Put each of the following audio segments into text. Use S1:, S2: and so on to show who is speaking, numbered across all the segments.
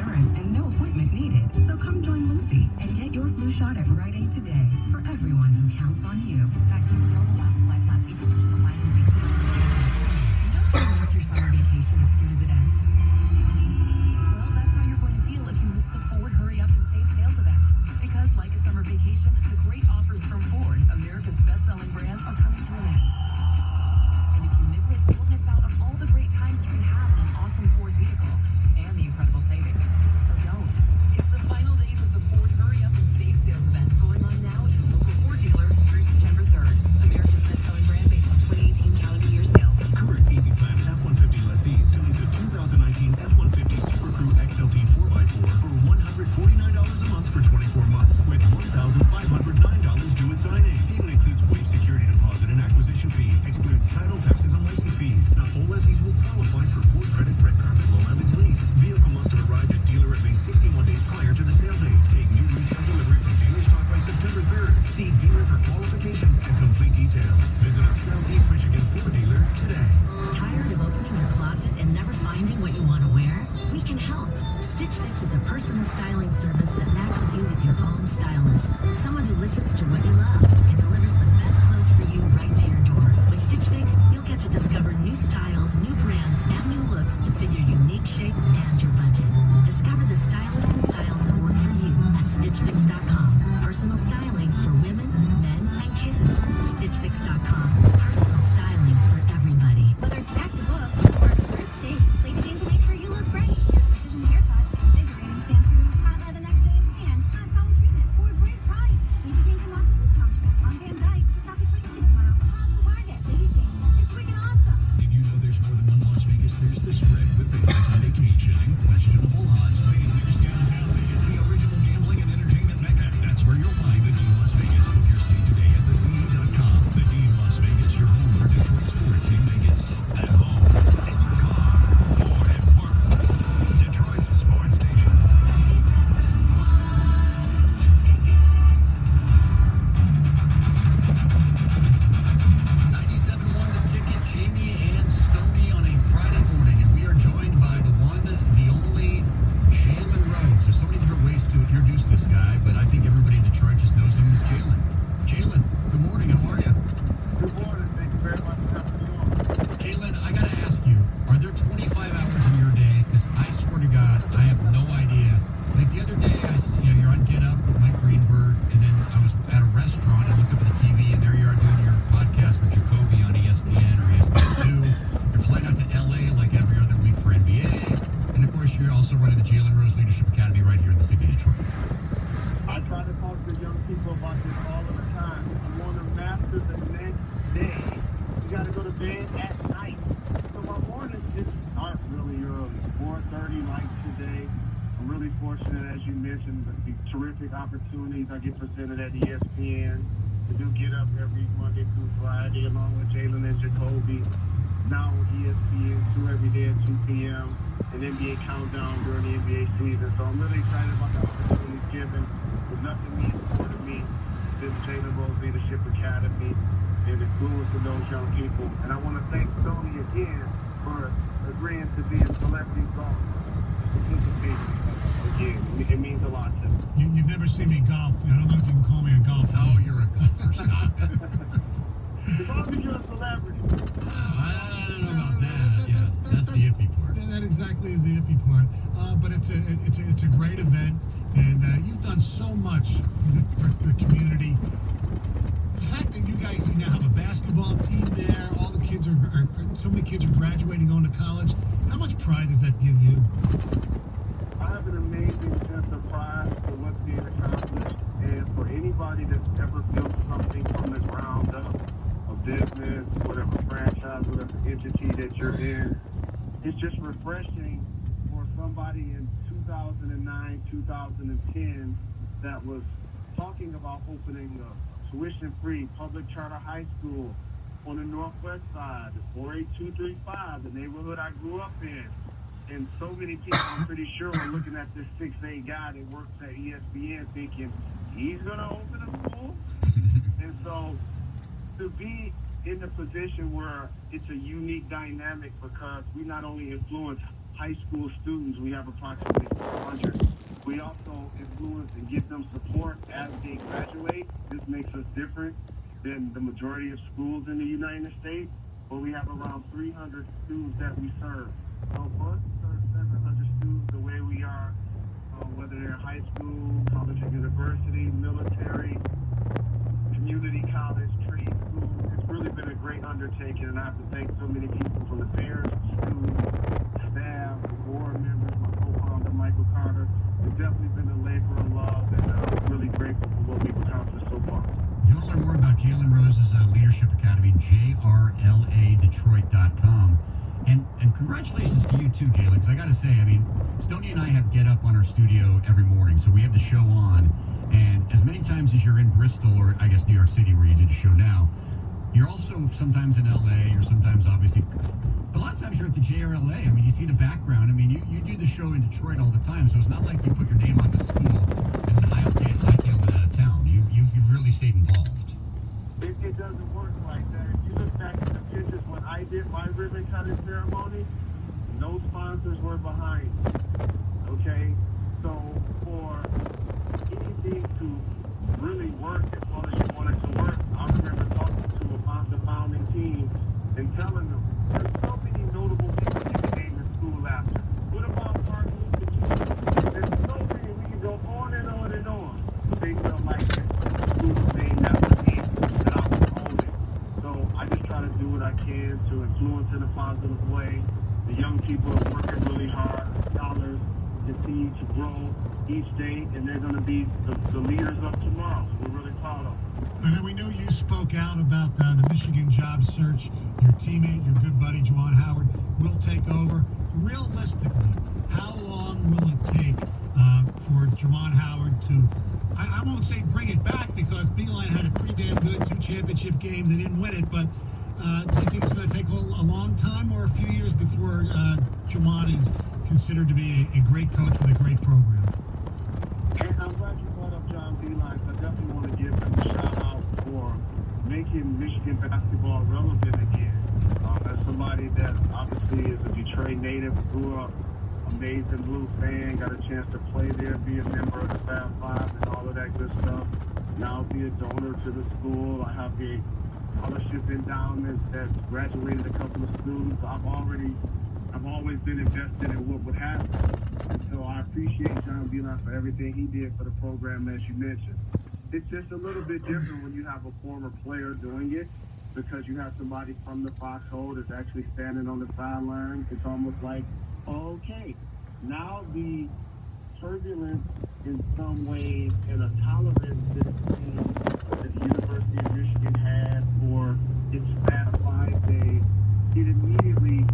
S1: insurance and no appointment needed. So come join Lucy and get your flu shot at Rite Aid today for everyone who counts on you. Vaccines available, last supplies, last week, restrictions apply, some states. You don't miss your summer vacation as soon as it ends. Well, that's how you're going to feel if you miss the Ford Hurry Up and Save sales event. Because like a summer vacation, the great offers from Ford, America's best-selling brand, are coming to an end. And if you miss it, you'll miss out on all the great times you can have in an awesome Ford vehicle and the incredible savings. So don't. It's the final days of the Ford Hurry Up and Save sales event going on now at your local Ford dealer through September 3rd. America's best-selling brand based on 2018 calendar year sales.
S2: Current Easy Plan F-150 lessees can lease a 2019 F-150 Super Crew XLT 4x4 for $149 a month for 24 months with $1,509 due at signing. Even includes waived security deposit and acquisition fee. Excludes title, taxes, and license fees. Not all lessees will qualify for Ford Credit Red Carpet Low Mileage Lease. Vehicle must have arrived at dealer at least 61 days prior to the sale date. Take new retail delivery from dealer stock by September 3rd. See dealer for qualifications and complete details. Visit our Southeast Michigan Ford dealer today.
S1: Tired of opening your closet and never finding what you want to wear? We can help. Stitch Fix is a personal styling service that matches you with your own stylist. Someone who listens to what you love and delivers the best clothes for you right to your door. With Stitch Fix, you'll get to discover new styles, new brands, and new looks to fit your unique shape and your budget. Discover the stylists and styles that work for you at StitchFix.com. Personal styling for women, men, and kids. StitchFix.com. Personal styling for everybody.
S3: Whether it's back to books or first date, Lady Jane will make sure you look great. Precision haircuts, invigorating shampoo, hot leather next day, and hot solid treatment for a great price. Lady Jane can walk the township on Van Dyke, South 26 miles, across the Target. Lady Jane, it's freaking awesome.
S2: Did you know there's more than one Las Vegas? There's the Strip with Vegas on vacation and questionable odds. Vegas downtown Vegas, the original gambling and entertainment mecca. That's where you'll find the D Las Vegas. Book your stay today at thede.com. The D Las Vegas, your home for Detroit sports in Vegas. At home, in your car, or at work. Detroit's sports station. 97.1 The Ticket, Jamie and Stoney on a Friday morning, and we are joined by the one, the only, Jalen Rhodes. There's so many different ways to introduce this guy, but I think everybody in Detroit just knows him as Jalen. Jalen, good morning. How are you?
S4: Good morning. Thank you very much for having me on.
S2: Jalen, I gotta ask you, are there 25 hours in your day? Because I swear to God, I have no idea. Like the other day, you're on Get Up with Mike Greenberg, and then I was at a restaurant. I looked up at the TV, and there you are doing your podcast with Jacoby on ESPN or ESPN2. You're flying out to LA like every other week for NBA, and of course, you're also running the Jalen Rose Leadership Academy right here in the city of Detroit.
S4: I try to talk to young people about this all of the time. If you want to master the next day, you got to go to bed at night. So my mornings just start really early, 4:30 like today. I'm really fortunate, as you mentioned, the terrific opportunities I get presented at ESPN to do Get Up every Monday through Friday, along with Jalen and Jacoby. Now on ESPN2 every day at 2 p.m. an NBA countdown during the NBA season. So I'm really excited about the opportunities given. There's nothing means more to me than Jalen Rose Leadership Academy and influencing those young people. And I want to thank Stoney again for agreeing to be a celebrity golf participating again. It means a lot to me.
S5: You've never seen me golf. I don't know if you can call me a golfer.
S2: Oh, you're a golfer. Stop it.
S4: As long as you're a celebrity.
S2: I don't know about that. Yeah, that's the iffy part.
S5: That exactly is the iffy part. But it's a great event, and you've done so much for the community. The fact that you guys now have a basketball team there, all the kids are so many kids are graduating, going to college. How much pride does that give you?
S4: I have an amazing sense of pride for what's being accomplished, and for anybody that's ever built something from the ground up, a business, whatever franchise, whatever entity that you're in, it's just refreshing for somebody in 2009, 2010 that was talking about opening a tuition-free public charter high school on the northwest side, 48235, the neighborhood I grew up in. And so many people, I'm pretty sure, were looking at this 6'8" guy that works at ESPN thinking, he's going to open a school? And so to be in the position where it's a unique dynamic, because we not only influence high school students, we have approximately 400 give them support as they graduate. This makes us different than the majority of schools in the United States, where we have around 300 students that we serve. So for us to serve 700 students the way we are, whether they're high school, college or university, military, community college, trade school, it's really been a great undertaking, and I have to thank so many people from the parents, students, staff, board members, my co-founder Michael Carter. It's definitely been a labor of love, and I'm really grateful for what we've accomplished so far.
S6: You want to learn more about Jalen Rose's Leadership Academy, JRLADetroit.com. And congratulations to you too, Jalen, because I got to say, I mean, Stoney and I have Get Up on our studio every morning, so we have the show on, and as many times as you're in Bristol, or I guess New York City where you did the show now, you're also sometimes in LA, or sometimes obviously, a lot of times you're at the JRLA. I mean, you see the background. I mean, you do the show in Detroit all the time, so it's not like you put your name on the school and then hightail it out of town. You've really stayed involved.
S4: It doesn't work like that. If you look back at the pictures when I did my ribbon cutting ceremony, no sponsors were behind me. Okay? So for anything to really work as well as you want it to work, I remember talking to about the founding team and telling them, there's so many notable people you can name the school after. What about Martin Luther King? There's so many, we can go on and on and on. But they felt like the school was named after me, that I was owning. So I just try to do what I can to influence in a positive way. The young people are working really hard. Scholars continue to grow each day, and they're going to be the leaders of tomorrow. We're really proud of them.
S5: And then we know you spoke out about the Michigan job search. Your teammate, your good buddy, Juwan Howard, will take over. Realistically, how long will it take for Juwan Howard to, I won't say bring it back, because Beeline had a pretty damn good 2 championship games. They didn't win it, but do you think it's going to take a long time or a few years before Juwan is considered to be a great coach with a great program?
S4: And I'm glad you brought up John Beeline. I definitely want to give him a shout out for making Michigan basketball relevant again. As somebody that obviously is a Detroit native, grew up amazing Blue fan, got a chance to play there, be a member of the Fab Five and all of that good stuff. Now be a donor to the school. I have the scholarship endowment that's graduated a couple of students. I've always been invested in what would happen. And so I appreciate John Beeline for everything he did for the program, as you mentioned. It's just a little bit different when you have a former player doing it, because you have somebody from the foxhole that's actually standing on the sideline. It's almost like, okay, now the turbulence in some ways and a tolerance that the University of Michigan had for its Fab 5 days, it immediately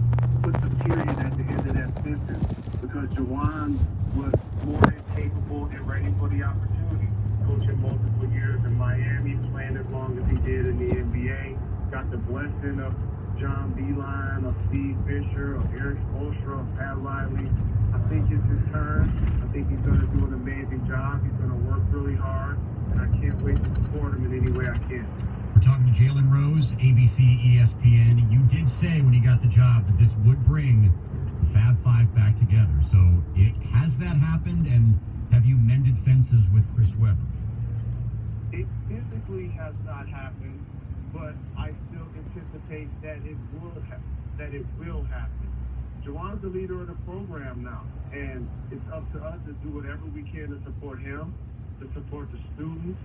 S4: puts a period at the end of that sentence, because Juwan was more than capable and ready for the opportunity. Coaching multiple years in Miami, playing as long as he did in the NBA, got the blessing of John Beeline, of Steve Fisher, of Eric Spoelstra, of Pat Riley. I think it's his turn. I think he's going to do an amazing job. He's going to work really hard, and I can't wait to support him in any way I can.
S6: We're talking to Jalen Rose, ABC, ESPN. You did say when you got the job that this would bring the Fab Five back together. So has that happened, and have you mended fences with Chris Webber?
S4: It physically has not happened, but I still anticipate that it will happen. Juwan's the leader of the program now, and it's up to us to do whatever we can to support him, to support the students,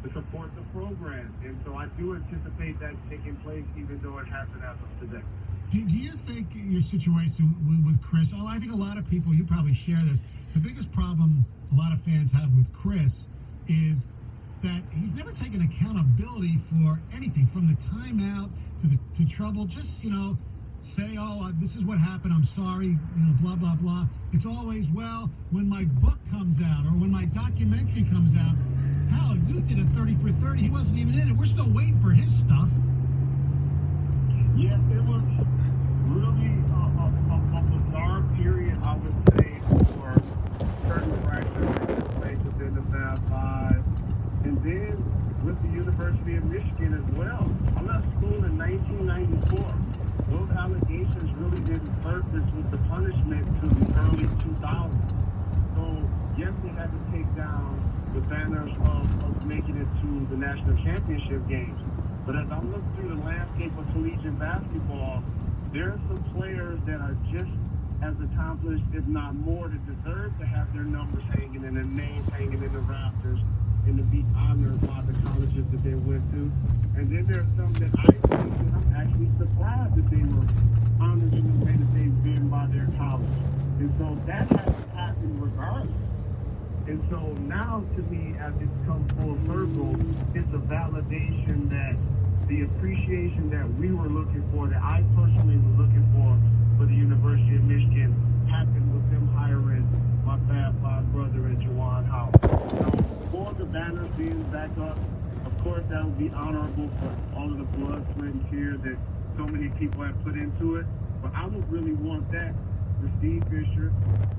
S4: to support the program. And so I do anticipate that taking place, even though it hasn't as of today.
S5: Do you think your situation with Chris, I think a lot of people, you probably share this, the biggest problem a lot of fans have with Chris is that he's never taken accountability for anything, from the timeout to trouble. Just, say, this is what happened, I'm sorry, blah, blah, blah. It's always, well, when my book comes out or when my documentary comes out, hell, you did a 30 for 30. He wasn't even in it. We're still waiting for his stuff.
S4: Yes, it was really a bizarre period, I would say, for certain fractures that took place within the Fab Five. And then with the University of Michigan as well. I left school in 1994. Those allegations really didn't surface with the punishment to the early 2000s. So Yes, they had to take down the banners of making it to the national championship games. But as I look through the landscape of collegiate basketball, there are some players that are just as accomplished, if not more, that deserve to have their numbers hanging and their names hanging in the rafters and to be honored by the colleges that they went to. And then there are some that I think that I'm actually surprised that they were honored in the way that they've been by their college. And so that has to happen regardless. And so now, to me, as it's come full circle, it's a validation that the appreciation that we were looking for, that I personally was looking for the University of Michigan, happened with them hiring my Fab Five brother and Juwan Howard. So for the banners being back up, of course that would be honorable for all of the blood, sweat, and tears that so many people have put into it. But I would really want that for Steve Fisher,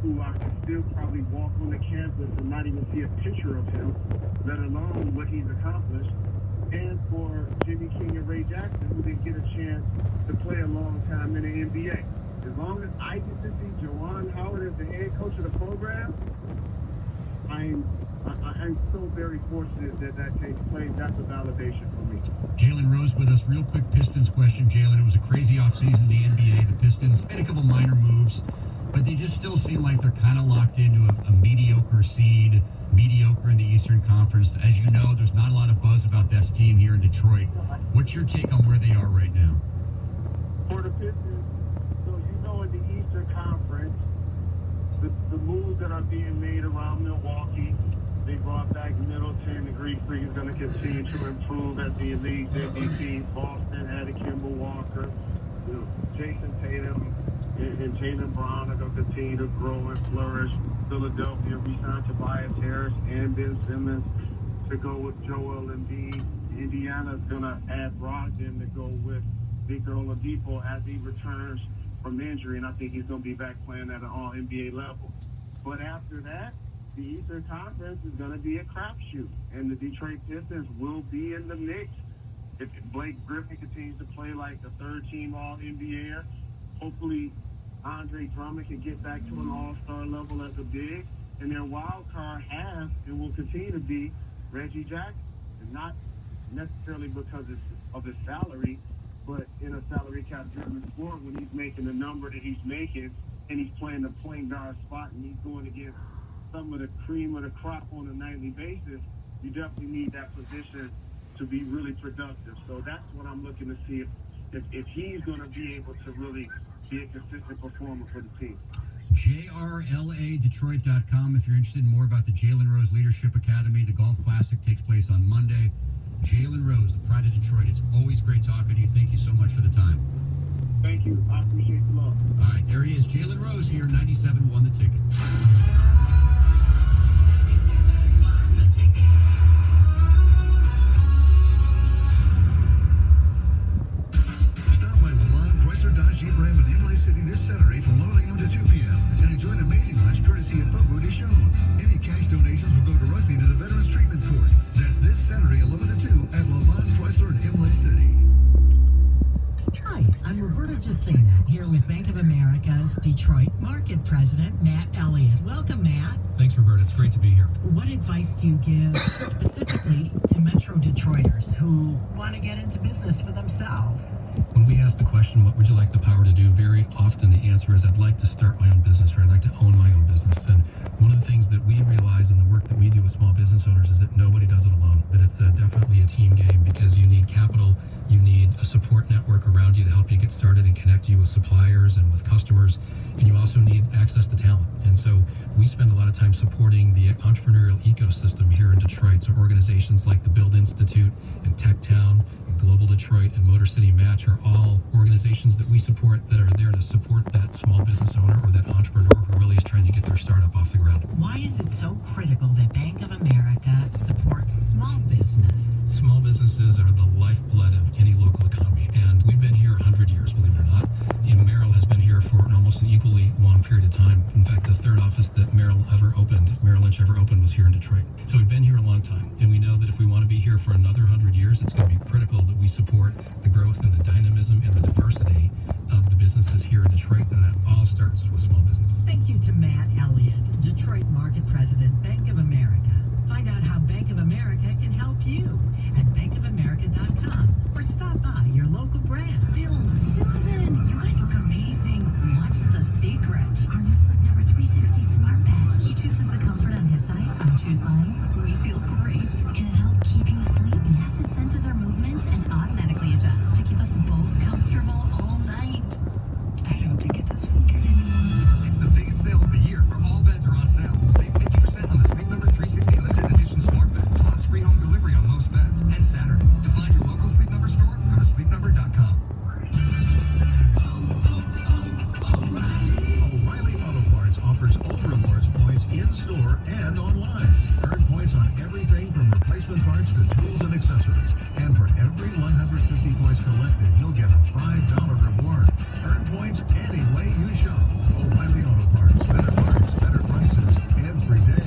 S4: who I could still probably walk on the campus and not even see a picture of him, let alone what he's accomplished. And for Jimmy King and Ray Jackson, who didn't get a chance to play a long time in the NBA. As long as I get to see Juwan Howard as the head coach of the program, I'm so very fortunate that takes place. That's a validation for me.
S6: Jalen Rose with us. Real quick Pistons question, Jalen. It was a crazy offseason in the NBA. The Pistons made a couple minor moves, but they just still seem like they're kind of locked into a mediocre seed, mediocre in the Eastern Conference. As you know, there's not a lot of buzz about this team here in Detroit. What's your take on where they are right now?
S4: For the Pistons, so you know in the Eastern Conference, the moves that are being made around Milwaukee, they brought back Middleton. The Greek Freak is going to continue to improve as the elite MVP. Boston added Kemba Walker. You know, Jason Tatum and Jaylen Brown are going to continue to grow and flourish. Philadelphia re-signed Tobias Harris and Ben Simmons to go with Joel Embiid. Indiana's going to add Brogdon to go with Victor Oladipo as he returns from injury, and I think he's going to be back playing at an all-NBA level. But after that, the Eastern Conference is going to be a crapshoot, and the Detroit Pistons will be in the mix. If Blake Griffin continues to play like a third-team all-NBAer, hopefully Andre Drummond can get back to an all-star level as a big, and their wild card has and will continue to be Reggie Jackson, and not necessarily because of his salary, but in a salary cap-driven sport, when he's making the number that he's making, and he's playing the point guard spot, and he's going against some of the cream of the crop on a nightly basis, you definitely need that position to be really productive. So that's what I'm looking to see if he's going to be able to really be a consistent performer for the team.
S6: JRLADetroit.com if you're interested in more about the Jalen Rose Leadership Academy. The Golf Classic takes place on Monday. Jalen Rose, the pride of Detroit. It's always great talking to you. Thank you so much for the time.
S4: Thank you. I appreciate the love.
S6: All right, there he is. Jalen Rose here, 97.1 The Ticket.
S2: Stop by Lamont Chrysler Dodge Jeep Ram in Imlay City this Saturday from 11 a.m. to 2 p.m. and enjoy an amazing lunch courtesy of Fogo de Chão. Any cash donations will go directly to the Veterans Treatment Court. That's this Saturday, 11 to 2 at Lamont Chrysler in Imlay City.
S7: Hi, I'm Roberta Jacina, here with Bank of America's Detroit Market President, Matt Elliott. Welcome, Matt.
S8: Thanks, Roberta. It's great to be here.
S7: What advice do you give specifically to Metro Detroiters who want to get into business for themselves?
S8: When we ask the question, what would you like the power to do? Very often the answer is, I'd like to start my own business, or I'd like to own my own business. And one of the things that we realize in the work that we do with small business owners is that nobody does it alone, that it's definitely a team game, because you need capital, you need a support network around you to help you get started and connect you with suppliers and with customers, and you also need access to talent. And so we spend a lot of time supporting the entrepreneurial ecosystem here in Detroit. So organizations like the Build Institute and TechTown and Global Detroit and Motor City Match are all organizations that we support that are there to support that small business owner or that entrepreneur who really is trying to get their startup off the ground.
S7: Why is it so critical that Bank of America supports small business?
S8: Small businesses are the lifeblood of any local economy, and we've been here 100 years, believe it or not. And Merrill has been here for almost an equally long period of time. In fact, the third office that Merrill Lynch ever opened was here in Detroit. So we've been here a long time, and we know that if we want to be here for another 100 years, it's going to be critical that we support the growth and the dynamism and the diversity of the businesses here in Detroit, and that all starts with small business.
S7: Thank you to Matt Elliott, Detroit Market President. or stop by your local brand.
S1: Bill, Susan, you guys look amazing. What's the secret? Our new Sleep Number 360 smart bed. He chooses the comfort on his side. I choose mine. We feel great. Can it help keep you asleep? Yes, it senses our movements and automatically adjusts to keep us both comfortable all night. I don't think it's a secret anymore.
S9: It's the biggest sale of the year where all beds are on sale. Save 50% on the Sleep Number 360 limited edition smart bed, plus free home delivery on most beds. And Saturday. To find your local Sleep Number store, go to sleepnumber.com.
S2: O'Reilly Auto Parts offers Ultra Rewards points in-store and online. Earn points on everything from replacement parts to tools and accessories. And for every 150 points collected, you'll get a $5 reward. Earn points any way you shop. O'Reilly Auto Parts. Better parts, better prices every day.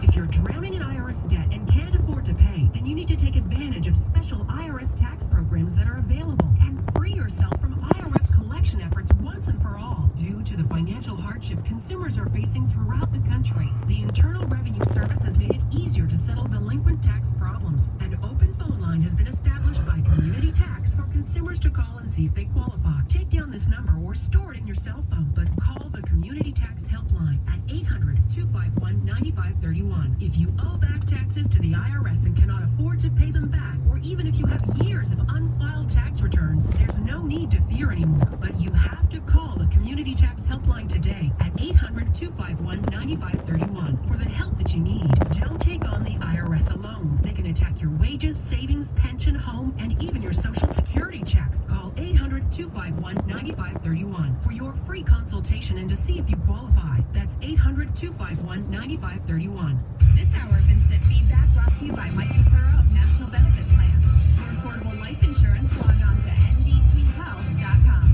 S7: If you're drowning in IRS debt and can't afford to pay, then you need to take advantage of special IRS tax programs that are available and free yourself from IRS collection efforts once and for all. Due to the financial hardship consumers are facing throughout the country, the Internal Revenue Service has made it easier to settle delinquent tax problems. An open phone line has been established by Community Tax for consumers to call and see if they qualify. Take down this number or store it in your cell phone, but call the Community Tax Helpline at 800-251-9531. If you owe back taxes to the IRS and cannot afford to pay them back, or even if you have years of unfiled tax returns, there's no need to fear anymore. But you have to call the Community Tax Helpline today at 800-251-9531 for the help that you need. Don't take on the IRS alone. They can attack your wages, savings, pension, home, and even your Social Security check. Call 800-251-9531 for your free consultation and to see if you qualify. That's 800-251-9531.
S1: This hour of instant feedback brought to you by Mike Capurro of National Benefit Plans. For affordable life insurance, log on to ndthealth.com.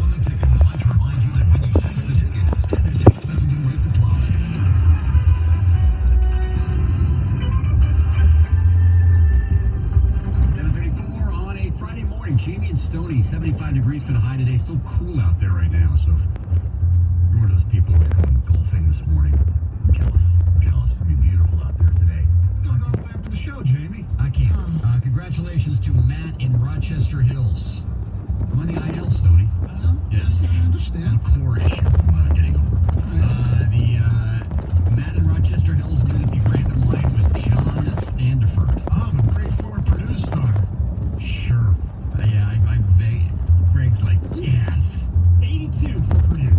S2: On the ticket, I'd like to remind you that when you text the ticket, standard text messaging rates apply.
S6: 7:34 on a Friday morning. Jamie and Stoney, 75 degrees for the high today. Still cool out there right now. So if you're one of those people who's going golfing this morning, I'm jealous. It'll be beautiful out there today.
S5: I'll go after the show, Jamie.
S6: I can't. Congratulations to Matt in Rochester Hills. I'm on the IL, Stoney. Yes.
S5: I understand.
S6: A core issue I'm getting over. Matt in Rochester Hills knew that the random line was John Standiford.
S5: Oh, the great former Purdue star.
S6: Sure. Yeah, I'm vague. Greg's like, yes.
S4: 82 for Purdue.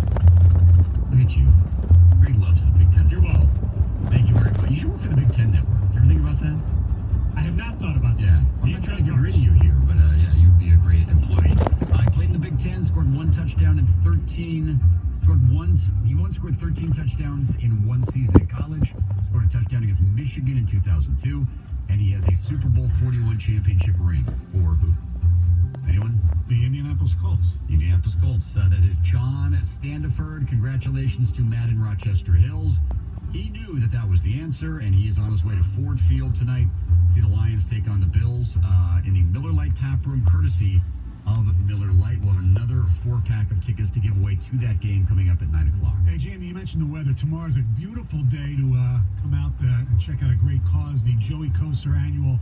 S6: Look at you. Greg loves the Big Ten.
S4: You're welcome.
S6: Thank you very much. You should work for the Big Ten Network. You ever think about that?
S4: I have not thought about that.
S6: Yeah. I'm not trying to get rid of you here, but yeah, you'd be a great employee. I played in the Big Ten, scored one touchdown in 13. He once scored 13 touchdowns in one season at college. Scored a touchdown against Michigan in 2002, and he has a Super Bowl 41 championship ring. For who? Anyone?
S5: The Indianapolis Colts.
S6: Indianapolis Colts. That is John Standiford. Congratulations to Matt in Rochester Hills. He knew that was the answer, and he is on his way to Ford Field tonight. See the Lions take on the Bills in the Miller Lite Tap Room, courtesy of Miller Lite. We'll have another 4-pack of tickets to give away to that game coming up at 9 o'clock.
S5: Hey, Jamie, you mentioned the weather. Tomorrow's a beautiful day to come out and check out a great cause, the Joey Koser annual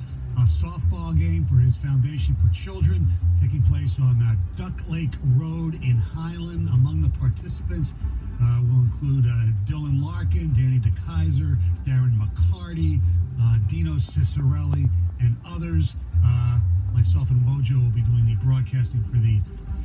S5: softball game for his Foundation for Children, taking place on Duck Lake Road in Highland. Among the participants will include Dylan Larkin, Danny DeKaiser, Darren McCarty, Dino Cicerelli, and others. Myself and Wojo will be doing the broadcasting for the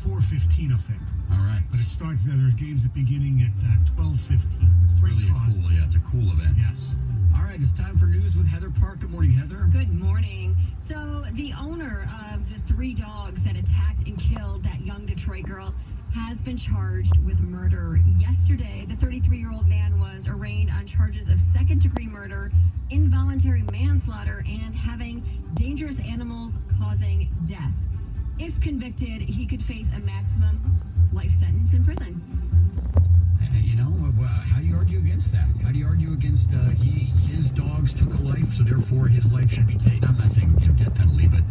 S5: 4:15 affair.
S6: All right.
S5: But it starts there. There are games beginning at 12:15. Great
S6: Really
S5: cause.
S6: cool. Yeah, it's a cool event.
S5: Yes.
S6: All right, it's time for news with Heather Park. Good morning, Heather.
S10: Good morning. So the owner of the 3 dogs that attacked and killed that young Detroit girl has been charged with murder. Yesterday, the 33-year-old man was arraigned on charges of second-degree murder, involuntary manslaughter, and having dangerous animals causing death. If convicted, he could face a maximum life sentence in prison.
S6: How do you argue against that? How do you argue against his dogs took a life, so therefore his life should be taken? I'm not saying death penalty, but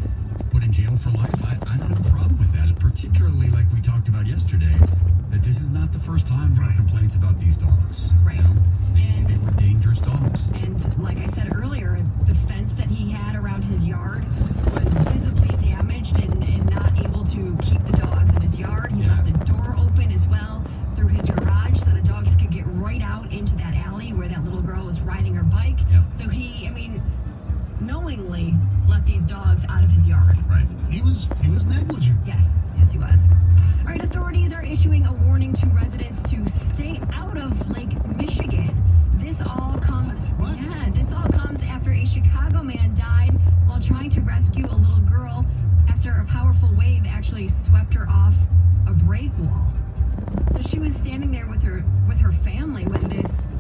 S6: put in jail for life. I don't have a problem with that. Particularly like we talked about yesterday, that that this is not the first time there are complaints about these dogs.
S10: Right.
S6: You know?
S10: And-
S6: They were dangerous dogs.
S10: And like I said earlier, the fence that he had around his yard was visibly damaged and not able to keep the dogs in his yard. He left a door open as well through his garage so the dogs could get right out into that alley where that little girl was riding her bike.
S6: Yep.
S10: So he, knowingly let these dogs out of his yard.
S5: Right. He was negligent.
S10: Yes, he was. All right, authorities are issuing a warning to residents to stay out of Lake Michigan. This all comes
S5: What?
S10: Yeah, this all comes after a Chicago man died while trying to rescue a little girl after a powerful wave actually swept her off a break wall. So she was standing there with her family when this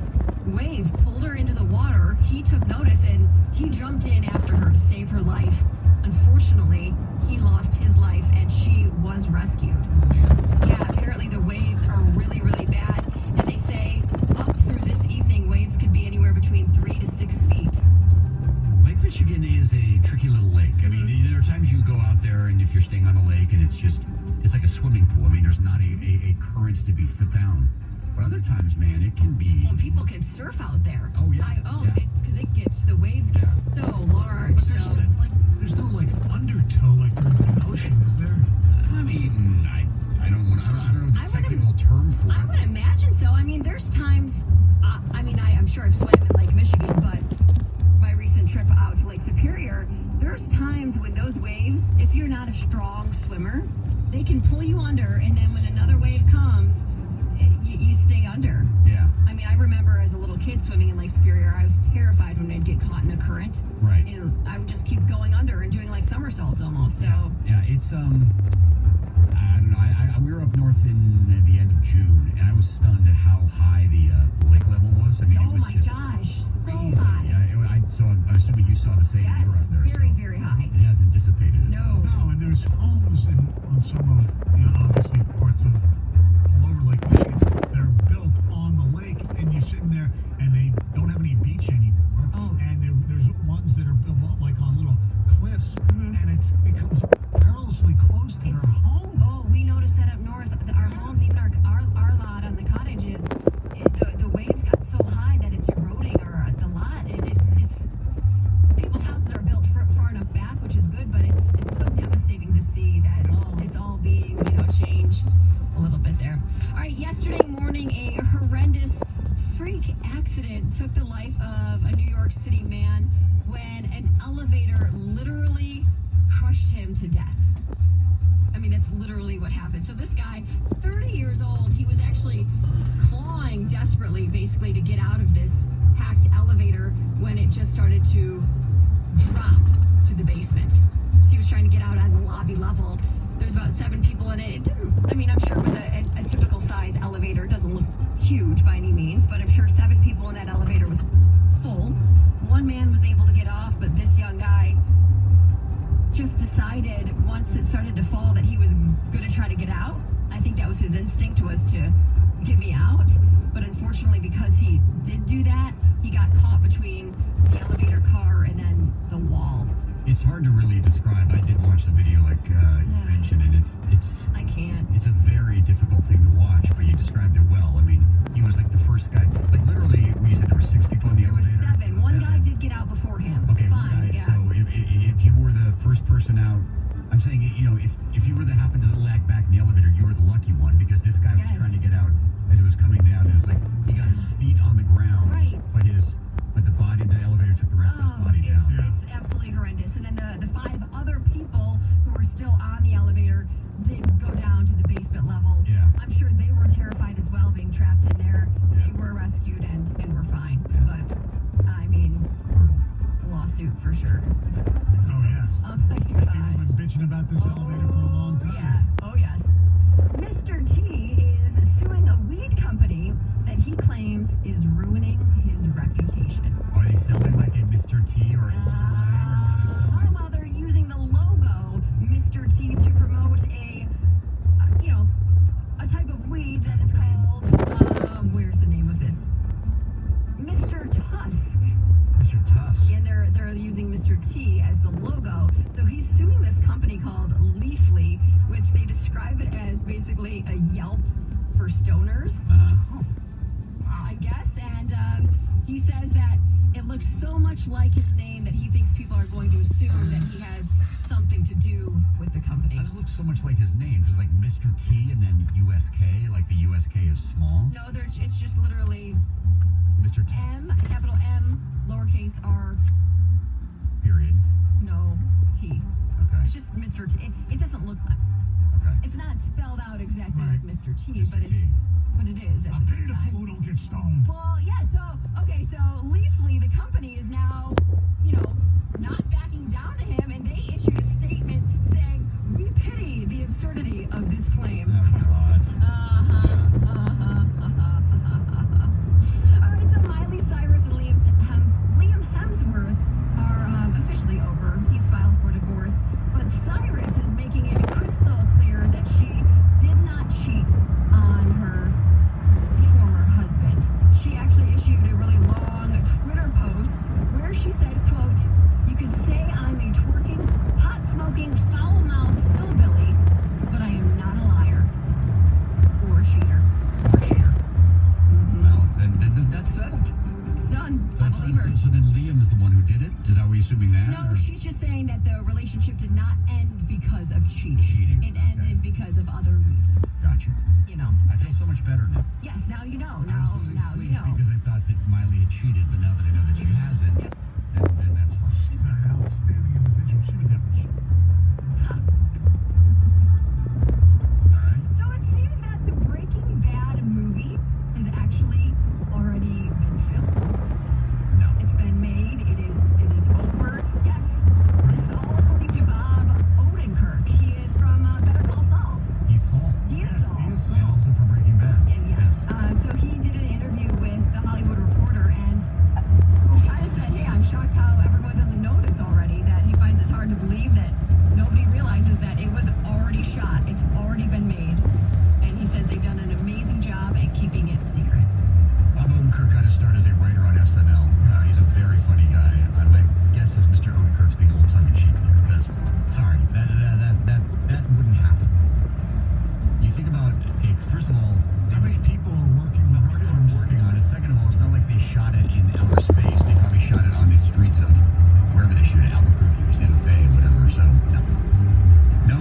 S10: wave pulled her into the water. He took notice and he jumped in after her to save her life. Unfortunately, he lost his life and she was rescued. Yeah, apparently the waves are really, really bad. And they say up through this evening, waves could be anywhere between 3 to 6 feet.
S6: Lake Michigan is a tricky little lake. I mean, there are times you go out there and if you're staying on a lake and it's like a swimming pool. I mean, there's not a current to be found. But other times, man, it can be...
S10: Well, people can surf out there.
S6: Oh, yeah.
S10: It's because the waves get so large.
S5: But there's no undertow like there is in the ocean, is there?
S6: I mean, I don't know the technical term for
S10: I
S6: it.
S10: would imagine so. I mean, there's times, I'm sure I've swam in Lake Michigan, but my recent trip out to Lake Superior, there's times when those waves, if you're not a strong swimmer, they can pull you under, and then when another wave comes, you stay under.
S6: Yeah.
S10: I mean, I remember as a little kid swimming in Lake Superior, I was terrified when I'd get caught in a current.
S6: Right.
S10: And I would just keep going under and doing like somersaults almost. So.
S6: Yeah, it's, I don't know. We were up north in the end of June, and I was stunned at how high the lake level was. I mean,
S10: Oh
S6: it was
S10: my
S6: just
S10: gosh, so
S6: crazy.
S10: high.
S6: Yeah, I'm assuming you saw the same when
S10: Yes,
S6: you were up there.
S10: very,
S6: so
S10: very high.
S6: It hasn't dissipated. at
S10: No.
S6: all.
S5: No, and there's homes on some of, obviously parts of all over Lake Michigan that are built on the lake, and you're sitting there, and they don't have any beach anymore.
S10: Oh.
S5: And there's ones that are built like on little cliffs, and it becomes perilously close to their home.
S10: Oh, we noticed that up north. Our homes, even our lot on the cottages, the waves got so high that it's eroding the lot. It's people's houses are built far enough back, which is good, but it's so devastating to see that it's all being changed a little bit there. All right, yesterday morning, a horrendous freak accident took the life of a New York City man when an elevator literally crushed him to death. I mean, that's literally what happened. So this guy, 30 years old, he was actually clawing desperately, basically, to get out of this packed elevator when it just started to drop to the basement. So he was trying to get out on the lobby level. There's about 7 people in it. It didn't, I'm sure it was a typical size elevator. It doesn't look huge by any means, but I'm sure 7 people in that elevator was full. One man was able to get off, but this young guy just decided once it started to fall that he was going to try to get out. I think that was his instinct, was to get me out. But unfortunately, because he did do that, he got caught between the elevator car and then the wall.
S6: It's hard to really describe. I did watch the video like you mentioned, and
S10: I can't.
S6: it's a very difficult thing to watch, but you described it well. I mean, he was like the first guy, like literally, you said there were 6 people in the
S10: There were
S6: elevator?
S10: 7. One guy did get out before him.
S6: Okay, one
S10: Fine,
S6: guy.
S10: yeah.
S6: So if you were the first person out, I'm saying, if you were the happened to lag back in the elevator, you were the lucky one, because this guy was
S10: Yes.
S6: trying to get out as it was coming down. It was like he got his feet on the ground,
S10: Right.
S6: but the elevator took the rest of his body down.
S10: It's absolutely horrendous. And then the 5 other people who were still on the elevator did go down to the basement level.
S6: Yeah.
S10: I'm sure they were terrified as well, being trapped in there.
S6: Yeah.
S10: They were rescued and were fine.
S6: Yeah.
S10: But, I mean, lawsuit for sure.
S5: Oh, yes.
S10: Oh, my
S5: People
S10: gosh.
S5: have been bitching about this elevator for a long time.
S10: Yeah. Oh, yes. Mr. T is suing a weed company that he claims is ruining his reputation.
S6: Are they selling like a Mr. T or a
S10: How about they're using the logo Mr. T to promote a type of weed that is called, where's the name of this? Mr. Tusk.
S6: Mr. Tusk?
S10: And they're using Mr. T as the logo. So he's suing this company called Leafly, which they describe it as basically a Yelp for stoners, I guess. And he says that it looks so much like his name that he thinks people are going to assume that he has something to do with the company.
S6: That looks so much like his name. Just like Mr. T and then USK, like the USK is small.
S10: No, it's just literally
S6: Mr. T.
S10: M, capital M, lowercase r,
S6: Period.
S10: no T.
S6: Okay.
S10: It's just Mr. T. It doesn't look like.
S6: Okay.
S10: It's not spelled out exactly
S5: Right.
S10: like Mr. T,
S6: Mr.
S10: but
S6: T.
S10: it is at
S5: I'll
S10: the
S5: pity
S10: same
S5: the
S10: time.
S5: fool who don't get stoned.
S10: Well, yeah. So Leafly, the company, is now, not backing down to him, and they issued a statement saying, "We pity the absurdity of this claim."
S6: Oh, God.
S10: All right, so Miley Cyrus and Liam Hemsworth are officially over. He's filed for divorce, but Cyrus is making it crystal clear that she did not cheat on her former husband. She actually issued a really long Twitter post where she said, quote, "You could say I'm a twerking, pot-smoking, foul-mouthed hillbilly, but I am not a liar or a cheater."
S6: Well, then that's settled.
S10: Done.
S6: So,
S10: I believe her.
S6: so then Liam is the one who did it? Is that what you're assuming that?
S10: No,
S6: or-
S10: she's just saying that the relationship did not end because of cheating.
S6: Cheating,
S10: It
S6: okay.
S10: ended because of other reasons.
S6: Gotcha. I feel so much better now.
S10: Yes, now you know.
S6: I was losing
S10: Now
S6: sleep
S10: you know.
S6: because I thought that Miley had cheated, but now that I know that she hasn't,
S10: Yep.
S6: then that's fine.
S5: She's an outstanding individual. She would never cheat.
S6: All right.
S10: So it seems that the Breaking Bad movie has actually already been filmed.
S6: No.
S10: It's been made. It is over. Yes. This is all according to Bob Odenkirk. He is from Better Call Saul.
S6: He's Saul.
S10: He is
S5: Yes,
S10: Saul.
S5: he is
S6: And also from Breaking Bad.
S10: And yes. So he did an interview with The Hollywood Reporter and kind of said, "Hey, I'm shocked how everyone doesn't know this already, that he finds it hard to believe that nobody realizes that it was already shot. It's already been made." And he says they've done an amazing job at keeping it secret.
S6: Bob Odenkirk got his start as a writer on SNL. He's a very funny guy. My guess is Mr. Odenkirk's being a little tongue-in-cheek there because, sorry, that wouldn't happen. You think about, okay, first of all,
S5: How many people are working
S6: how many people are working on it? Second of all, it's not like they shot it in outer space. They probably shot it on the streets of wherever they shoot it, Albuquerque or Santa Fe or whatever. So, no.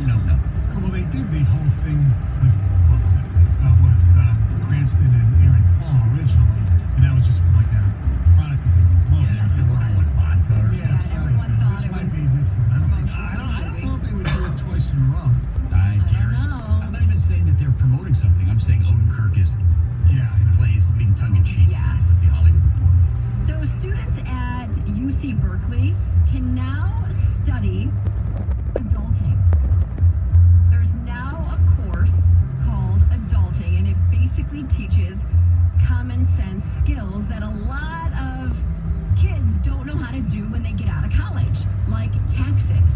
S5: Well, they did the whole thing with, what was it, Cranston and Aaron Paul originally, and that was just like a product of the promotion.
S10: Yes, it was.
S6: With vodka or
S5: Yeah,
S10: Yeah, everyone thought
S5: this
S10: it
S5: might
S10: was
S5: be different. I don't think so.
S10: promotion
S5: I
S10: for the
S5: don't know if they would do it twice in a row.
S6: I
S10: don't know.
S6: I'm not even saying that they're promoting something. I'm saying Odenkirk plays being tongue-in-cheek
S10: Yes.
S6: with the Hollywood Reporter.
S10: So students at UC Berkeley can now study adulting. There's now a course called adulting, and it basically teaches common sense skills that a lot of kids don't know how to do when they get out of college, like taxes.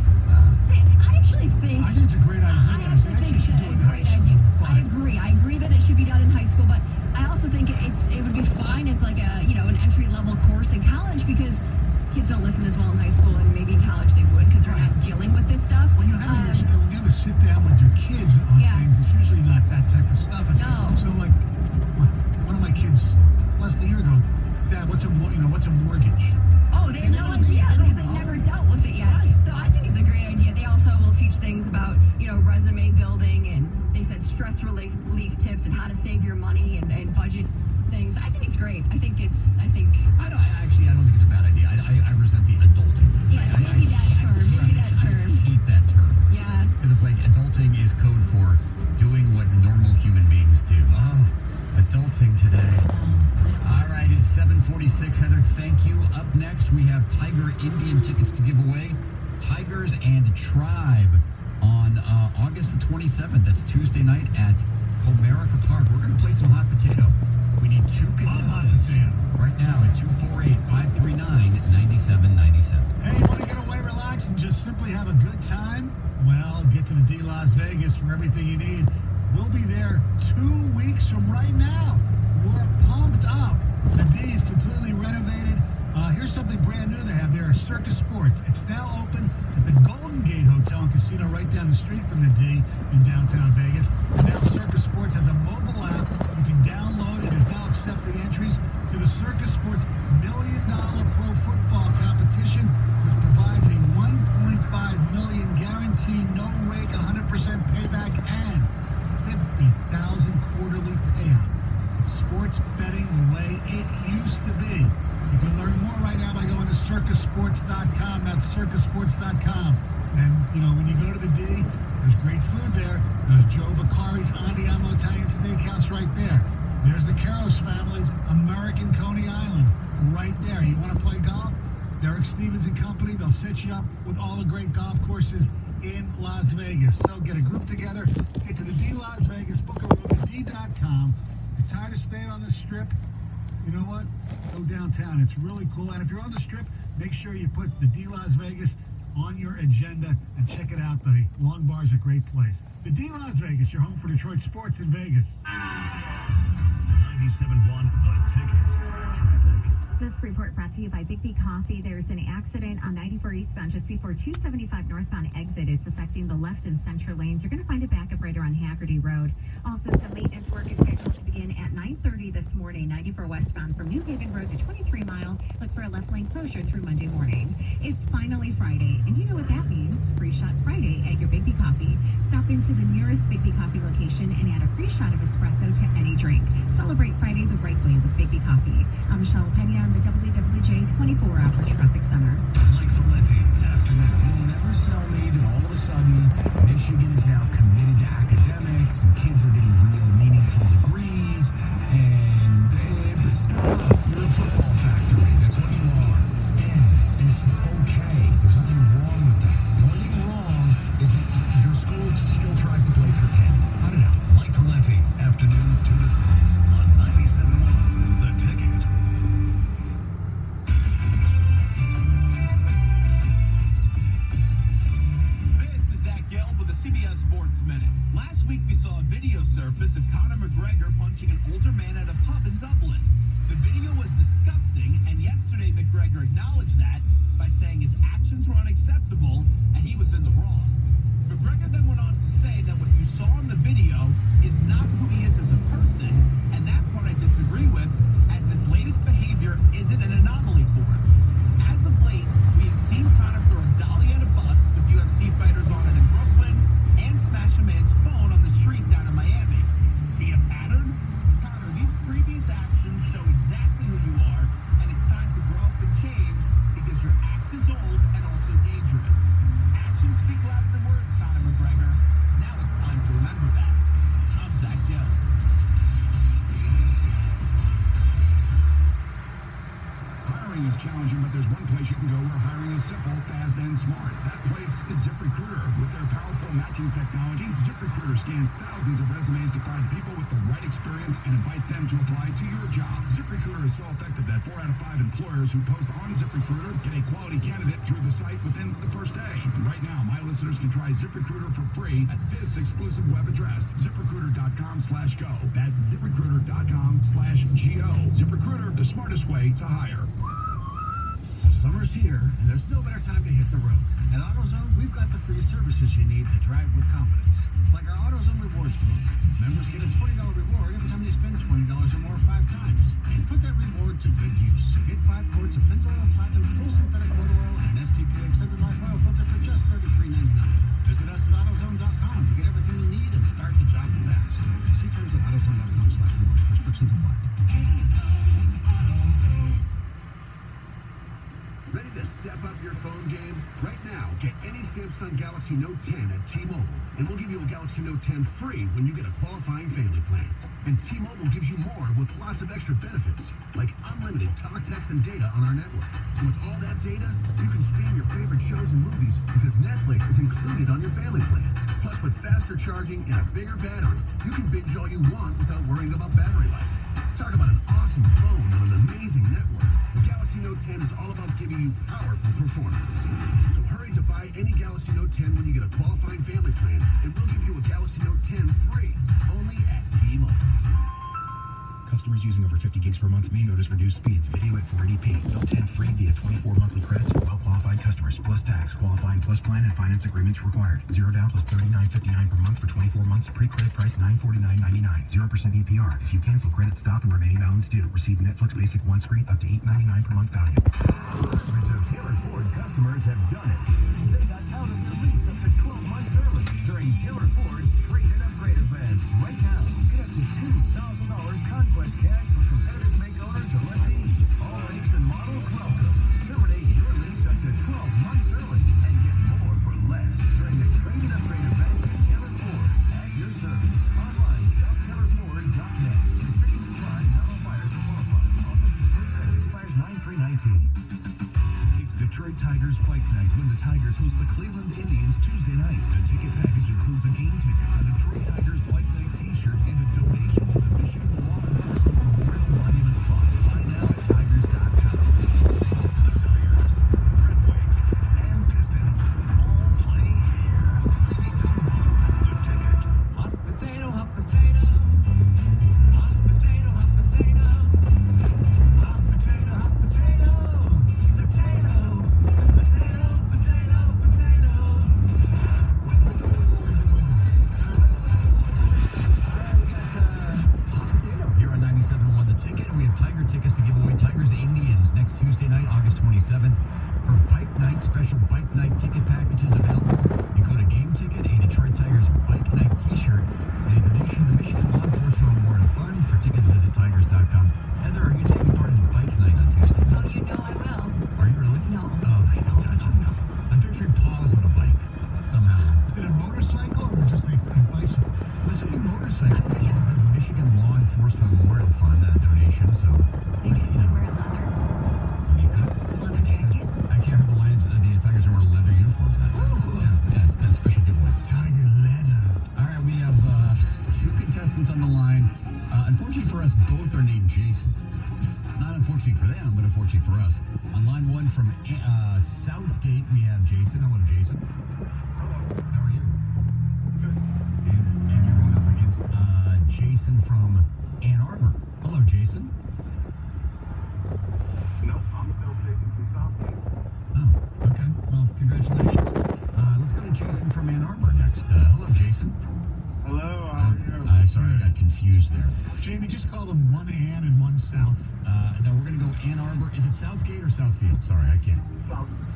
S10: I actually think
S5: I think it's a great idea.
S10: I actually think it's
S5: should do
S10: a
S5: it in high
S10: great
S5: school,
S10: idea.
S5: but-
S10: I agree that it should be done in high school, but I also think it would be fine as like an entry level course in college because kids don't listen as well in high school, and maybe in college they would because they're not dealing with this stuff.
S5: When you have to sit down with your kids on
S10: Yeah.
S5: things, it's usually not that type of stuff. It's
S10: No.
S5: So like, one of my kids less than a year ago, Dad, what's a mortgage?
S10: Oh, they have no idea because they never dealt with it yet. So I think it's a great idea. They also will teach things about, resume building, and they said stress relief tips and how to save your money and budget things. I think it's great. I think
S6: I don't think it's a bad idea. I resent the adulting.
S10: Yeah, maybe that term.
S6: I hate that term.
S10: Yeah.
S6: Because it's like adulting is code for doing what normal human beings do. Oh, adulting today. All right, it's 7:46. Heather, thank you. Up next, we have Tiger Indian tickets to give away. Tigers and Tribe on August the 27th. That's Tuesday night at Comerica Park. We're going to play some hot potato. We need two contestants right now at 248-539-9797.
S5: Hey, you want to get away, relax, and just simply have a good time? Well, get to the D Las Vegas for everything you need. We'll be there 2 weeks from right now. We're pumped up. The D is completely renovated. Here's something brand new they have there, Circus Sports. It's now open at the Golden Gate Hotel and Casino right down the street from the D in downtown Vegas. And now Circus Sports has a mobile app sports betting the way it used to be. You can learn more right now by going to circusports.com. That's circusports.com. And, you know, when you go to the D, there's great food there. There's Joe Vicari's Andiamo Italian Steakhouse right there. There's the Caros family's American Coney Island right there. You want to play golf? Derek Stevens and company, they'll set you up with all the great golf courses in Las Vegas. So get a group together, get to the D Las Vegas, book a room at D.com. You're tired of staying on the Strip? You know what? Go downtown. It's really cool. And if you're on the Strip, make sure you put the D Las Vegas on your agenda and check it out. The Long Bar is a great place. The D Las Vegas, your home for Detroit sports in Vegas.
S2: 97.1 The Ticket. Traffic.
S1: This report brought to you by Bigby Coffee. There's an accident on 94 eastbound just before 275 northbound exit. It's affecting the left and center lanes. You're going to find a backup right around Haggerty Road. Also, some maintenance work is scheduled to begin at 9:30 this morning. 94 westbound from New Haven Road to 23 Mile. Look for a left lane closure through Monday morning. It's finally Friday, and you know what that means. Free shot Friday at your Bigby Coffee. Stop into the nearest Bigby Coffee location and add a free shot of espresso to any drink. Celebrate Friday the right way with Bigby Coffee. I'm Michelle Pena on the WWJ 24-hour traffic center.
S2: Mike Valenti, afternoon.
S11: You'll never sell me that all of a sudden Michigan is now committed to academics and kids are getting real meaningful degrees and you're a football factory. That's what you are. And it's okay. There's nothing wrong with that. The only thing wrong is that your school still tries to play pretend. Cut it out.
S2: Mike Valenti, afternoons 2 to 6 on 97.1 The Ticket.
S12: This is Zach Gelb with the CBS Sports Minute. Last week we saw a video surface of Conor McGregor punching an older man at a pub in Dublin. The video was disgusting, and yesterday McGregor acknowledged that by saying his actions were unacceptable and he was in the wrong. McGregor then went on to say that what you saw in the video is not who he is as a person, and that part I disagree with, as this latest behavior isn't an anomaly for him. As of late, we have seen Conor throw a dolly at a bus with UFC fighters on it in Brooklyn and smash a man's phone on the street down in Miami. See a pattern? Conor, these previous actions show exactly who you are, and it's time to grow up and change because your act is old and also dangerous. Actions speak louder than words, Conor McGregor. Now it's time to remember that. I'm Zach Gelb.
S11: Hiring is challenging, but there's one place you can go where hiring is simple, fast, and smart. That place is ZipRecruiter. With their powerful matching technology, ZipRecruiter scans thousands of resumes to find people with the right experience and invites them to apply to your job. ZipRecruiter is so effective that 4 out of 5 employers who post on ZipRecruiter get a quality candidate through the site within the first day. And right now, my listeners can try ZipRecruiter for free at this exclusive web address, ZipRecruiter.com/go. That's ZipRecruiter.com/go. ZipRecruiter, the smartest way to hire.
S13: Summer's here, and there's no better time to hit the road. At AutoZone, we've got the free services you need to drive with confidence. Like our AutoZone Rewards program. Members get a $20 reward every time they spend $20 or more 5 times. And put that reward to good use. Get 5 quarts of Pennzoil Platinum Full Synthetic Motor Oil and STP Extended Life Oil Filter for just $33.99. Visit us at AutoZone.com to get everything you need and start the job fast. See terms at AutoZone.com/rewards. Restrictions apply.
S2: Ready to step up your phone game? Right now, get any Samsung Galaxy Note 10 at T-Mobile, and we'll give you a Galaxy Note 10 free when you get a qualifying family plan. And T-Mobile gives you more with lots of extra benefits, like unlimited talk, text, and data on our network. And with all that data, you can stream your favorite shows and movies because Netflix is included on your family plan. Plus, with faster charging and a bigger battery, you can binge all you want without worrying about battery life. Talk about an awesome phone on an amazing network. The Galaxy Note 10 is all about giving you powerful performance. So hurry to buy any Galaxy Note 10 when you get a qualifying family plan, and we'll give you a Galaxy Note 10 free, only at T-Mobile.
S11: Customers using over 50 gigs per month may notice reduced speeds. Video at 480p. Note 10 free via 24 monthly credits for well-qualified customers. Plus tax. Qualifying plus plan and finance agreements required. 0 down plus $39.59 per month for 24 months. Pre-credit price $949.99. 0% APR. If you cancel, credit stop and remaining balance due. Receive Netflix Basic one screen up to $8.99 per month value.
S14: Hundreds of Taylor Ford customers have done it. They got out of their lease up to 12 months early during Taylor Ford's Trade and Upgrade event. Right now, get up to $2,000 Conquest cash for
S11: Tigers host the Cleveland Indians Tuesday night. The ticket package includes a game ticket, a Detroit Tigers Bike Night t-shirt, and a donation to the Michigan Law Enforcement Memorial Monument Fund. Buy now at Tigers.com. The Tigers, Red Wings, and Pistons all play here. 97.1 The Ticket.
S12: Hot potato, hot potato. Hot potato, hot potato. Hot potato, hot potato. Potato, potato, potato, potato.
S6: Here on 97.1 The Ticket, we have Tiger tickets to give away. Tigers Indians next Tuesday night, August 27th. For Bike Night, special Bike Night ticket packages available. Include a game ticket, a Detroit Tigers Bike Night t-shirt, and a donation to the Michigan Law Enforcement Memorial Fund. For tickets, visit Tigers.com. Heather, are you taking part in Bike Night on Tuesday?
S10: Oh, you know I will.
S6: Are you really?
S10: No.
S6: Oh, gotcha. I'm picturing Paul's on a bike somehow.
S5: Is it a motorcycle or just a bicycle?
S6: This would be motorcycle. Yes. The Michigan Law Enforcement Memorial Fund donation, so
S10: They should wear leather.
S6: you could.
S10: Leather jacket.
S6: Actually, I heard the Tigers are wearing leather uniforms now. Yeah, it's a special giveaway.
S5: Tiger leather.
S6: All right, we have two contestants on the line. Unfortunately for us, both are named Jason. Not unfortunately for them, but unfortunately for us. On line one from Southgate, we have Jason. Hello, Jason. How are you? Good. And you're going up against Jason from Ann Arbor. Hello, Jason.
S4: Nope, I'm still taking some Southgate.
S6: Oh, okay. Well, congratulations. Let's go to Jason from Ann Arbor next. Hello, Jason.
S4: Hello, how are you?
S6: Sorry, I got confused there.
S5: Jamie, just call them one Ann and one South.
S6: Now we're going to go Ann Arbor. Is it Southgate or Southfield? Sorry, I can't.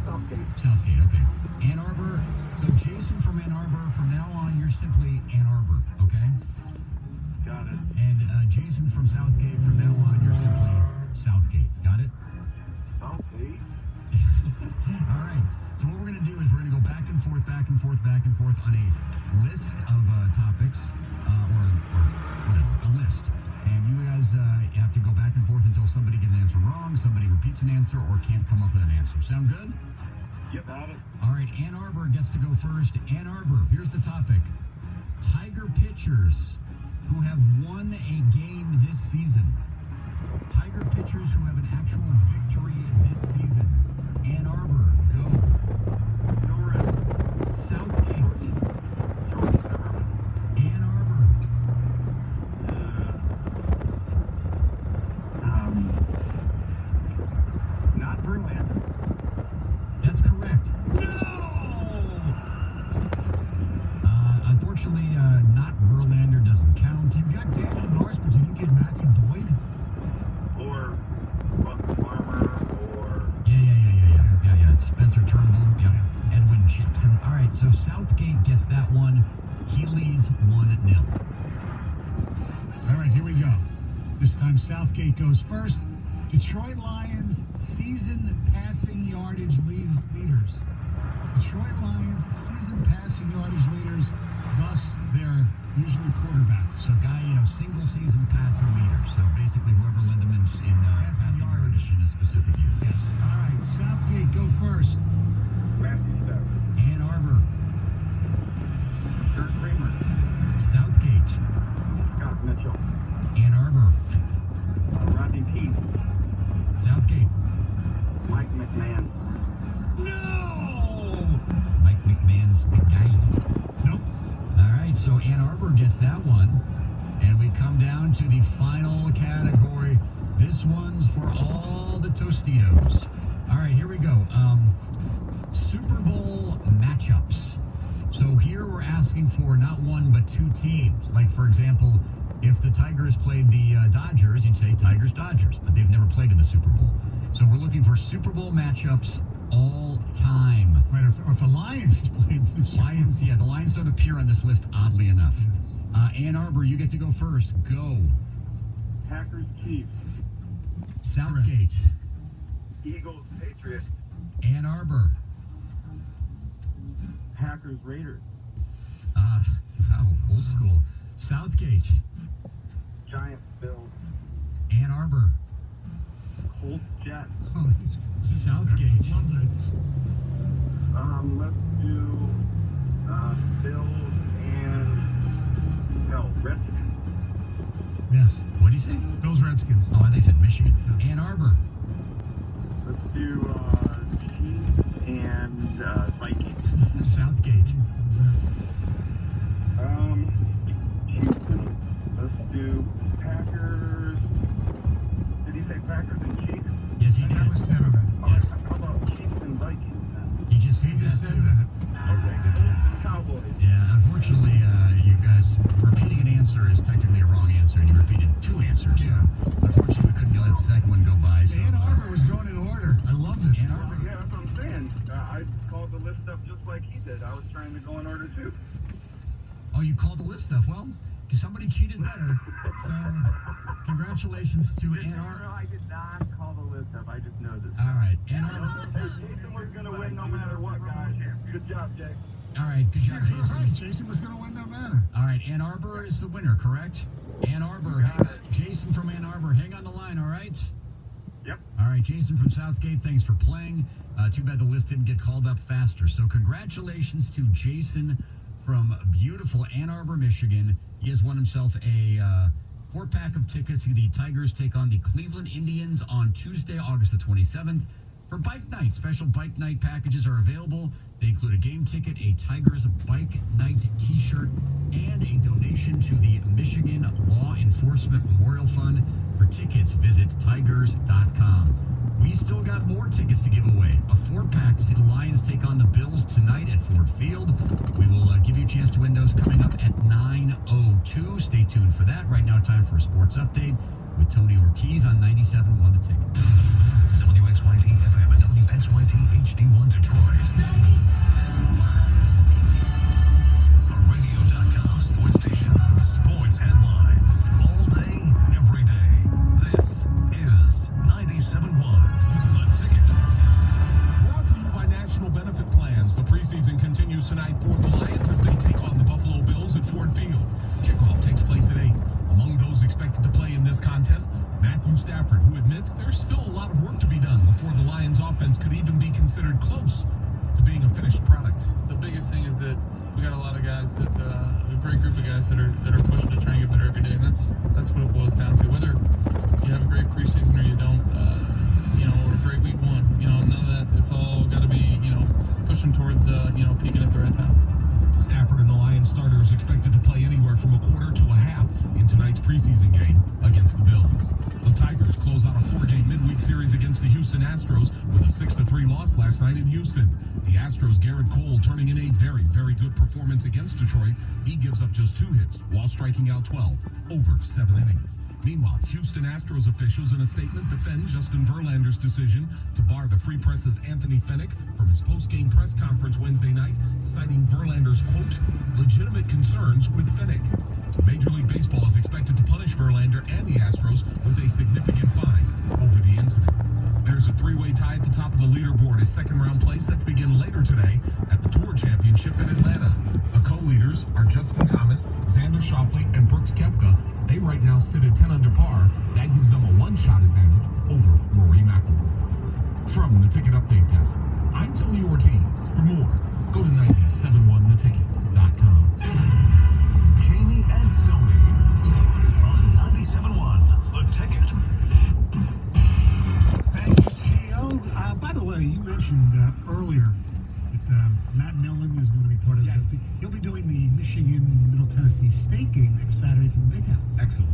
S4: Southgate.
S6: Southgate, okay. Ann Arbor. So Jason from Ann Arbor, from now on, you're simply Ann Arbor, okay?
S4: Got it.
S6: And Jason from Southgate, from now on, you're simply Southgate. Got it?
S4: Southgate?
S6: All right. So what we're going to do is we're going to go back and forth, back and forth, back and forth on a list of topics, or whatever, a list. And you guys have to go back and forth until somebody gets an answer wrong, somebody repeats an answer, or can't come up with an answer. Sound good?
S4: Yep, got it.
S6: All right, Ann Arbor gets to go first. Ann Arbor, here's the topic. Tiger pitchers who have won a game this season. Tiger pitchers who have an actual victory this season. Ann Arbor, go.
S4: Norris.
S6: Southgate. Ann Arbor.
S4: Not Verlander.
S6: That's correct. No! Unfortunately, not Verlander doesn't count.
S5: You got Daniel Norris, but you didn't get Matthew Boyd?
S4: Or Buck Farmer, or...
S6: Yeah. It's Spencer Turnbull. Yep. Edwin Jackson. All right, so Southgate gets that one. He leads 1-0.
S5: All right, here we go. This time Southgate goes first. Detroit Lions season passing yardage leaders. Detroit Lions season passing yardage leaders, thus they're usually quarterbacks.
S6: So, single season passing leader. So basically, whoever led them in passing yardage in a specific year.
S5: Yes. All right, Southgate, go first.
S4: Matthew Stafford.
S6: Ann Arbor.
S4: Kurt Kramer.
S6: Southgate.
S4: Scott Mitchell.
S6: Ann Arbor.
S4: Rodney Peete.
S6: Southgate.
S4: Mike McMahon.
S6: No! Mike McMahon's the guy.
S5: Nope.
S6: All right, so Ann Arbor gets that one. And we come down to the final category. This one's for all the Tostitos. All right, here we go. Super Bowl matchups. So here we're asking for not one, but two teams. Like, for example, if the Tigers played the Dodgers, you'd say Tigers-Dodgers, but they've never played in the Super Bowl. So we're looking for Super Bowl matchups all time.
S5: Right, or if the Lions played this
S6: Lions, yeah, the Lions don't appear on this list, oddly enough. Ann Arbor, you get to go first. Go.
S4: Packers Chiefs.
S6: Southgate.
S4: Eagles Patriots.
S6: Ann Arbor.
S4: Packers Raiders.
S6: Wow, old school. Southgate.
S4: Giants Bills.
S6: Ann Arbor.
S4: Colts Jets.
S5: Oh,
S6: Southgate.
S5: Love this.
S4: Let's do Bills and Redskins.
S5: Yes.
S6: What do you say?
S5: Bills, Redskins.
S6: Oh, I think you said Michigan. Ann Arbor.
S4: Let's do Chiefs and Vikings.
S6: Southgate.
S4: Houston. Let's do Packers. Did he say Packers and Chiefs?
S6: Yes, he did.
S5: That was 7 of it.
S6: Yes.
S4: How about Chiefs and Vikings then?
S6: He just said
S5: He just
S6: that
S5: said
S6: too.
S5: that.
S4: Cowboys.
S6: Yeah, unfortunately, you guys repeating an answer is technically a wrong answer, and you repeated 2 answers.
S5: Yeah.
S6: Unfortunately, we couldn't let the second one go by. So,
S5: Ann Arbor was going in order. I loved it.
S6: Ann Arbor.
S4: Yeah, that's what I'm saying. I called the list up just like he did. I was trying to go in order too.
S6: Oh, you called the list up. Well, somebody cheated better. So, congratulations to Ann Arbor.
S4: No, I did not call the list up. I just know this.
S6: All right, Ann Arbor.
S4: Jason was going to win no matter what, guys. Good job, Jake.
S6: All right, good job,
S5: You're right.
S6: Jason.
S5: Jason was going to win no matter.
S6: All right, Ann Arbor is the winner, correct? Ann Arbor. Jason from Ann Arbor, hang on the line, all right?
S4: Yep.
S6: All right, Jason from Southgate, thanks for playing. Too bad the list didn't get called up faster. So congratulations to Jason from beautiful Ann Arbor, Michigan. He has won himself a 4-pack of tickets. The Tigers take on the Cleveland Indians on Tuesday, August the 27th. For Bike Night, special Bike Night packages are available. They include a game ticket, a Tigers Bike Night t-shirt, and a donation to the Michigan Law Enforcement Memorial Fund. For tickets, visit tigers.com. We still got more tickets to give away. A 4-pack to see the Lions take on the Bills tonight at Ford Field. We will give you a chance to win those coming up at 9:02. Stay tuned for that. Right now, time for a sports update with Tony Ortiz on 97.1 The Ticket.
S11: WXYT FM and WXYT HD1 Detroit. The radio.com sports station. Sports headlines. All day, every day. This is 97.1 The Ticket.
S12: Brought to you by National Benefit Plans. The preseason continues tonight for the Lions as they take on the Buffalo Bills at Ford Field. Kickoff takes place at 8. Among those expected to play in this contest, Matthew Stafford, who admits there's still a lot of work to be done before the Lions offense could even be considered close to being a finished product.
S15: The biggest thing is that we got a lot of guys that a great group of guys that are pushing to try and get better every day, and that's what it boils down to. Whether you have a great preseason or you don't, or a great week 1, none of that. It's all got to be pushing towards peaking at the right time.
S12: Stafford and the Lions starters expected to play anywhere from a quarter to a half in tonight's preseason game against the Bills. The Tigers close out a 4-game midweek series against the Houston Astros with a 6-3 loss last night in Houston. The Astros' Garrett Cole turning in a very, very good performance against Detroit. He gives up just 2 hits while striking out 12 over 7 innings. Meanwhile, Houston Astros officials in a statement defend Justin Verlander's decision to bar the Free Press's Anthony Fennick from his post-game press conference Wednesday night, citing Verlander's, quote, legitimate concerns with Fennick. Major League Baseball is expected to punish Verlander and the Astros with a significant fine over the incident. There's a 3-way tie at the top of the leaderboard as second-round play set to begin later today at the Tour Championship in Atlanta. The co-leaders are Justin Thomas, Xander Schauffele, and Brooks Koepka. They right now sit at 10 under par. That gives them a 1-shot advantage over Rory McIlroy. From the Ticket Update Desk, I'm Tony Ortiz. For more, go to 971theticket.com.
S11: Jamie and Stoney on 97.1 The Ticket.
S5: Thank you, T.O. By the way, you mentioned earlier that Matt Millen is going to be part of
S12: Yes.
S5: the. He'll be doing the Michigan-Middle Tennessee State game next Saturday from the Big House.
S12: Excellent.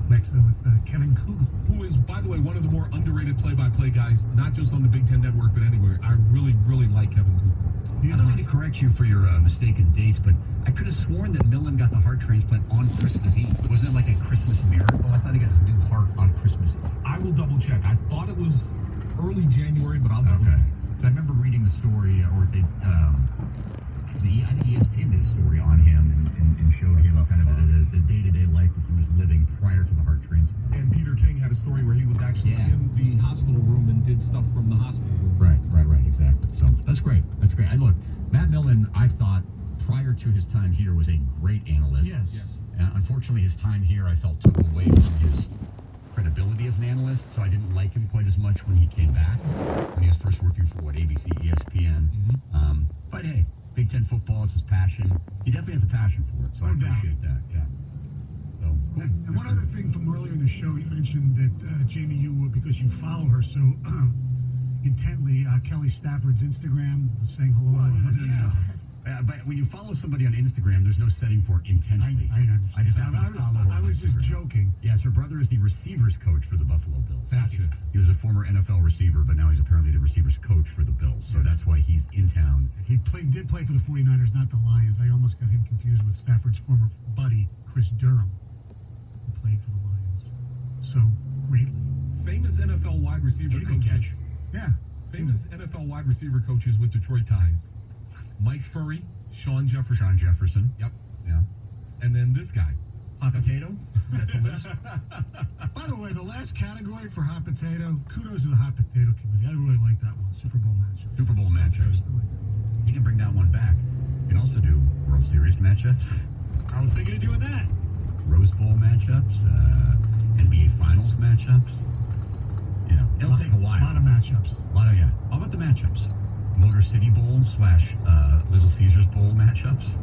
S5: Next with Kevin Kugel.
S12: Who is, by the way, one of the more underrated play-by-play guys, not just on the Big Ten Network, but anywhere. I really, really like Kevin Kugel.
S6: I don't mean to correct you for your mistaken dates, but I could have sworn that Millen got the heart transplant on Christmas Eve. Wasn't it like a Christmas miracle? I thought he got his new heart on Christmas Eve.
S12: I will double check. I thought it was early January, but I'll double check.
S6: So I remember reading the story, or they, I think ESPN did a story on him and showed him kind of the day-to-day life that he was living prior to the heart transplant.
S12: And Peter King had a story where he was actually in the hospital room and did stuff from the hospital room.
S6: Right, exactly. So that's great. Look, Matt Millen, I thought prior to his time here was a great analyst.
S5: Yes.
S6: Unfortunately, his time here I felt took away from his credibility as an analyst, so I didn't like him quite as much when he came back. When he was first working for ABC, ESPN. But hey, Big Ten football, it's his passion. He definitely has a passion for it, so I appreciate that. Yeah. So cool.
S5: And one other thing from earlier in the show, you mentioned that Jamie, because you follow her so intently, Kelly Stafford's Instagram, saying hello to her.
S6: Yeah. But when you follow somebody on Instagram, there's no setting for intensely.
S5: I
S6: just happen to follow her.
S5: I was just joking.
S6: Yes, her brother is the receivers coach for the Buffalo Bills.
S5: Gotcha.
S6: He was a former NFL receiver, but now he's apparently the receivers coach for the Bills. So that's why he's in town.
S5: He did play for the 49ers, not the Lions. I almost got him confused with Stafford's former buddy, Chris Durham, who played for the Lions so greatly.
S16: Famous NFL wide receiver coaches.
S5: Yeah.
S16: Famous NFL wide receiver coaches with Detroit ties. Mike Furry, Sean Jefferson.
S6: Sean Jefferson.
S16: Yep.
S6: Yeah.
S16: And then this guy.
S6: Hot Potato? That's the list.
S5: By the way, the last category for Hot Potato, kudos to the Hot Potato committee. I really like that one. Super Bowl matchup.
S6: Super Bowl matchups. You can bring that one back. You can also do World Series matchups.
S5: I was thinking of doing that.
S6: Rose Bowl matchups. NBA Finals matchups. You know, it'll take a while.
S5: A lot of matchups.
S6: How about the matchups? Motor City Bowl / Little Caesars Bowl matchups.